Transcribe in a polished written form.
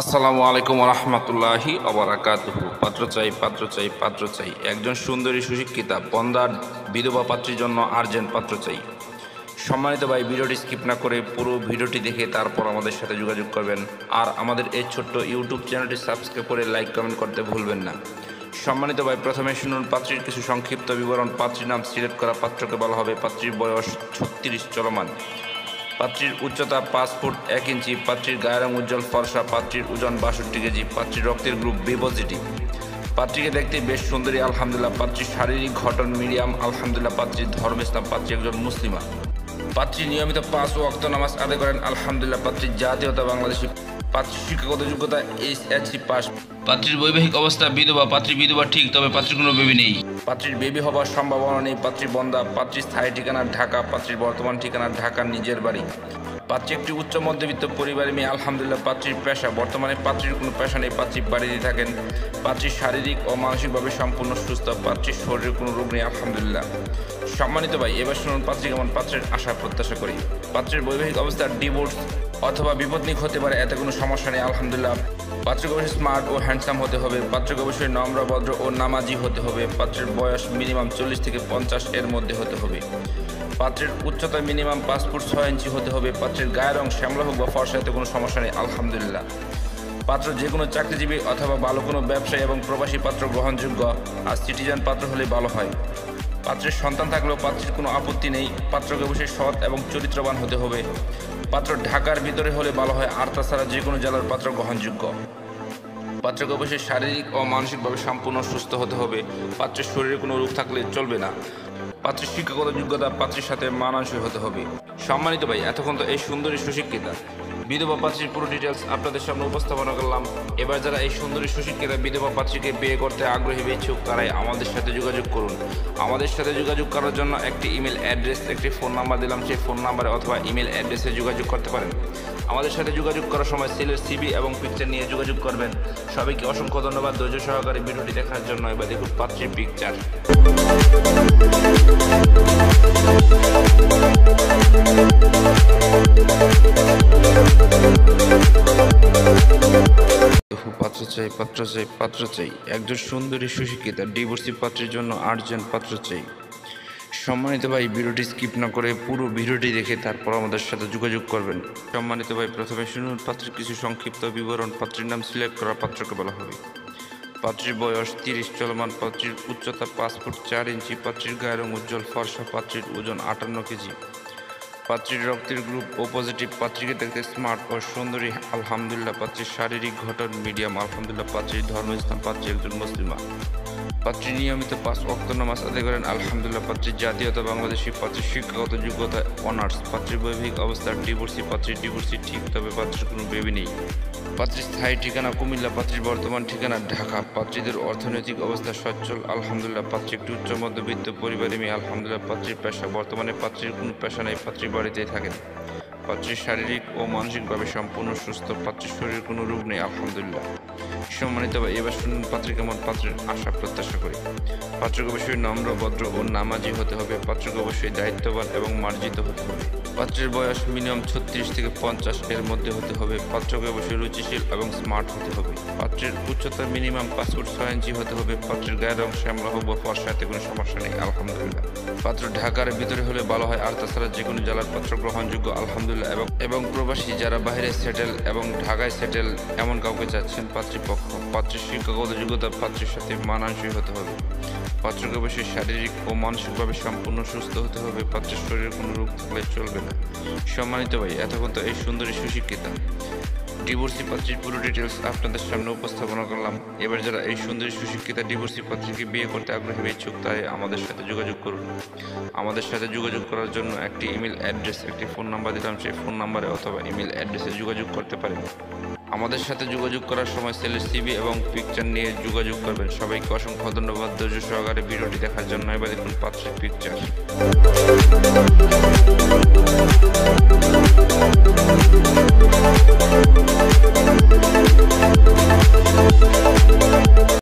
আসসালামু আলাইকুম রহমতুল্লাহি অবরাকাতুহু। পাত্র চাই একজন সুন্দরী সুশিক্ষিতা বন্দার বিধবা পাত্রীর জন্য আর্জেন্ট পাত্র চাই। সম্মানিত ভাই, ভিডিওটি স্কিপ না করে পুরো ভিডিওটি দেখে তারপর আমাদের সাথে যোগাযোগ করবেন। আর আমাদের এই ছোট্ট ইউটিউব চ্যানেলটি সাবস্ক্রাইব করে লাইক কমেন্ট করতে ভুলবেন না। সম্মানিত ভাই, প্রথমে শুনুন পাত্রীর কিছু সংক্ষিপ্ত বিবরণ। পাত্রীর নাম সিলেক্ট করা পাত্রকে বলা হবে। পাত্রীর বয়স 36 চলমান। পাত্রীর উচ্চতা 5 ফুট 1 ইঞ্চি। পাত্রীর গায়ের রং উজ্জ্বল ফর্সা। পাত্রীর ওজন 62 কেজি। পাত্রীর রক্তের গ্রুপ বি পজিটিভ। পাত্রীকে দেখতে বেশ সুন্দরী আলহামদুলিল্লাহ। পাত্রীর শারীরিক গঠন মিডিয়াম আলহামদুলিল্লাহ। পাত্রীর ধর্ম ইসলাম। পাত্রী একজন মুসলিমা। পাত্রী নিয়মিত 5 ওয়াক্ত নামাজ আদায় করেন আলহামদুলিল্লাহ। পাত্রীর জাতীয়তা বাংলাদেশী। পাত্রীর শিক্ষাগত যোগ্যতা এইচএসসি পাস। পাত্রীর বৈবাহিক অবস্থা বিধবা। পাত্রী বিধবা ঠিক, তবে পাত্রীর কোনো বেবি নেই। পাত্রীর বেবি হবার সম্ভাবনা নেই। পাত্রী বন্দা। পাত্রীর স্থায়ী ঠিকানা ঢাকা। পাত্রীর বর্তমান ঠিকানা ঢাকার নিজের বাড়ি। পাত্রী একটি উচ্চ মধ্যবিত্ত পরিবারের মেয়ে আলহামদুলিল্লাহ। পাত্রীর পেশা, বর্তমানে পাত্রীর কোনো পেশা নেই। পাত্রী বাড়িতে থাকেন। পাত্রীর শারীরিক ও মানসিকভাবে সম্পূর্ণ সুস্থ। পাত্রীর শরীরে কোনো রোগ নেই আলহামদুলিল্লাহ। সম্মানিত ভাই, এবার শুনুন পাত্রী কেমন। পাত্রের আশা প্রত্যাশা করি। পাত্রের বৈবাহিক অবস্থা ডিভোর্স অথবা বিপত্নিক হতে পারে, এতে কোনো সমস্যা নেই আলহামদুলিল্লাহ। পাত্রকে অবশ্যই স্মার্ট ও হ্যান্ডসাম হতে হবে। পাত্রকে অবশ্যই নম্র ভদ্র ও নামাজি হতে হবে। পাত্রের বয়স মিনিমাম 40 থেকে 50 এর মধ্যে হতে হবে। পাত্রের উচ্চতা মিনিমাম 5 ফুট 6 ইঞ্চি হতে হবে। পাত্রের গায়ের রং শ্যামলা হোক বা ফর্সা, এতে কোনো সমস্যা নেই আলহামদুলিল্লাহ। পাত্র যে কোনো চাকরিজীবী অথবা ভালো কোনো ব্যবসায়ী এবং প্রবাসী পাত্র গ্রহণযোগ্য। আর সিটিজেন পাত্র হলে ভালো হয়। পাত্রের সন্তান থাকলেও পাত্রের কোনো আপত্তি নেই। পাত্রকে অবশ্যই সৎ এবং চরিত্রবান হতে হবে। পাত্র ঢাকার ভিতরে হলে ভালো হয়, আর তাছাড়া যে কোনো জেলার পাত্র গ্রহণযোগ্য। পাত্রকে অবশ্যই শারীরিক ও মানসিকভাবে সম্পূর্ণ সুস্থ হতে হবে। পাত্রের শরীরে কোনো রোগ থাকলে চলবে না। পাত্রের শিক্ষাগত যোগ্যতা পাত্রের সাথে মানানসই হতে হবে। সম্মানিত ভাই, এতক্ষণ তো এই সুন্দরী সুশিক্ষিতা বিধবা পাত্রীর পুরো ডিটেলস আপনাদের সামনে উপস্থাপনা করলাম। এবার যারা এই সুন্দরী সুশিক্ষিতা বিধবা পাত্রীকে বিয়ে করতে আগ্রহী বা ইচ্ছুক, তারাই আমাদের সাথে যোগাযোগ করুন। আমাদের সাথে যোগাযোগ করার জন্য একটি ইমেল অ্যাড্রেস, একটি ফোন নাম্বার দিলাম। সেই ফোন নাম্বারে অথবা ইমেল অ্যাড্রেসে যোগাযোগ করতে পারেন। আমাদের সাথে যোগাযোগ করার সময় ছেলের সিভি এবং পিকচার নিয়ে যোগাযোগ করবেন। সবাইকে অসংখ্য ধন্যবাদ ধৈর্য সহকারে ভিডিওটি দেখার জন্য। এবার দেখুন পাত্রীর পিকচার। পাত্র চাই একজন সুন্দরী সুশিক্ষিতা ডিভোর্সি পাত্রের জন্য আর্জেন্ট পাত্র চাই। সম্মানিত ভাই, ভিডিওটি স্কিপ না করে পুরো ভিডিওটি দেখে তারপর আমাদের সাথে যোগাযোগ করবেন। সম্মানিত ভাই, প্রথমে শুনুন পাত্রের কিছু সংক্ষিপ্ত বিবরণ। পাত্রীর নাম সিলেক্ট করা পাত্রকে বলা হবে। পাত্রীর বয়স 30 চলমান। পাত্রীর উচ্চতা 5 ফুট 4 ইঞ্চি। পাত্রীর গায়ের রং উজ্জ্বল ফর্সা। পাত্রীর ওজন 58 কেজি। পাত্রীর রক্তের গ্রুপ ও পজিটিভ। পাত্রীকে দেখতে স্মার্ট ও সুন্দরী আলহামদুলিল্লাহ। পাত্রীর শারীরিক গঠন মিডিয়াম আলহামদুলিল্লাহ। পাত্রীর ধর্ম ইসলাম। পাত্রী একজন মুসলিমা। পাত্রী নিয়মিত 5 ওয়াক্ত নামাজ আদায় করেন আলহামদুলিল্লাহ। পাত্রীর জাতীয়তা বাংলাদেশী। পাত্রীর শিক্ষাগত যোগ্যতা অনার্স। পাত্রীর বৈবাহিক অবস্থা ডিভোর্সি। পাত্রীর ডিভোর্সি ঠিক, তবে পাত্রীর কোনো বেবি নেই। পাত্রীর স্থায়ী ঠিকানা কুমিল্লা। পাত্রীর বর্তমান ঠিকানা ঢাকা। পাত্রীদের অর্থনৈতিক অবস্থা সচ্ছল আলহামদুলিল্লাহ। পাত্রী একটি উচ্চ মধ্যবিত্ত পরিবারের মেয়ে আলহামদুলিল্লাহ। পাত্রীর পেশা, বর্তমানে পাত্রীর কোনো পেশা নেই। পাত্রী বাড়িতেই থাকেন। পাত্রীর শারীরিক ও মানসিকভাবে সম্পূর্ণ সুস্থ। পাত্রীর শরীরে কোনো রোগ নেই আলহামদুলিল্লাহ। সম্মানিত ভাই, এবার শুনুন পাত্রী কেমন। পাত্রের আশা প্রত্যাশা করি। পাত্রকে অবশ্যই নম্র ভদ্র ও নামাজি হতে হবে। পাত্রকে অবশ্যই দায়িত্ববান এবং মার্জিত হতে হবে। পাত্রের বয়স মিনিমাম 36 থেকে 50 এর মধ্যে হতে হবে। পাত্রকে অবশ্যই রুচিশীল এবং স্মার্ট হতে হবে। পাত্রের উচ্চতা মিনিমাম 5 ফুট 6 ইঞ্চি হতে হবে। পাত্রের গায়ের রং শ্যামলা হোক বা ফর্সা, এতে কোনো সমস্যা নেই আলহামদুলিল্লাহ। পাত্র ঢাকার ভিতরে হলে ভালো হয়, আর তাছাড়া যে কোনো জেলার পাত্র গ্রহণযোগ্য আলহামদুলিল্লাহ। এবং প্রবাসী যারা বাইরে সেটেল এবং ঢাকায় সেটেল এমন কাউকে চাচ্ছেন পাত্রীপক্ষ। পাত্রের শিক্ষাগত যোগ্যতা পাত্রের সাথে মানানসই হতে হবে। পাত্রকে অবশ্যই শারীরিক ও মানসিকভাবে সম্পূর্ণ সুস্থ হতে হবে। পাত্রের শরীরে কোনো রোগ থাকলে চলবে না। সম্মানিত ভাই, এতক্ষণ তো এই সুন্দরী সুশিক্ষিতা ডিভোর্সি পাত্রীর পুরো ডিটেলস আপনাদের সামনে উপস্থাপনা করলাম। এবার যারা এই সুন্দরী সুশিক্ষিতা ডিভোর্সি পাত্রীকে বিয়ে করতে আগ্রহী ইচ্ছুক, তাই আমাদের সাথে যোগাযোগ করুন। আমাদের সাথে যোগাযোগ করার জন্য একটি ইমেল অ্যাড্রেস, একটি ফোন নাম্বার দিলাম। সেই ফোন নাম্বারে অথবা ইমেল অ্যাড্রেসে যোগাযোগ করতে পারেন। আমাদের সাথে যোগাযোগ করার সময় ছেলের সিভি এবং পিকচার নিয়ে যোগাযোগ করবেন। সবাইকে অসংখ্য ধন্যবাদ ধৈর্য সহকারে ভিডিওটি দেখার জন্য। এবার দেখুন পাত্রের পিকচার।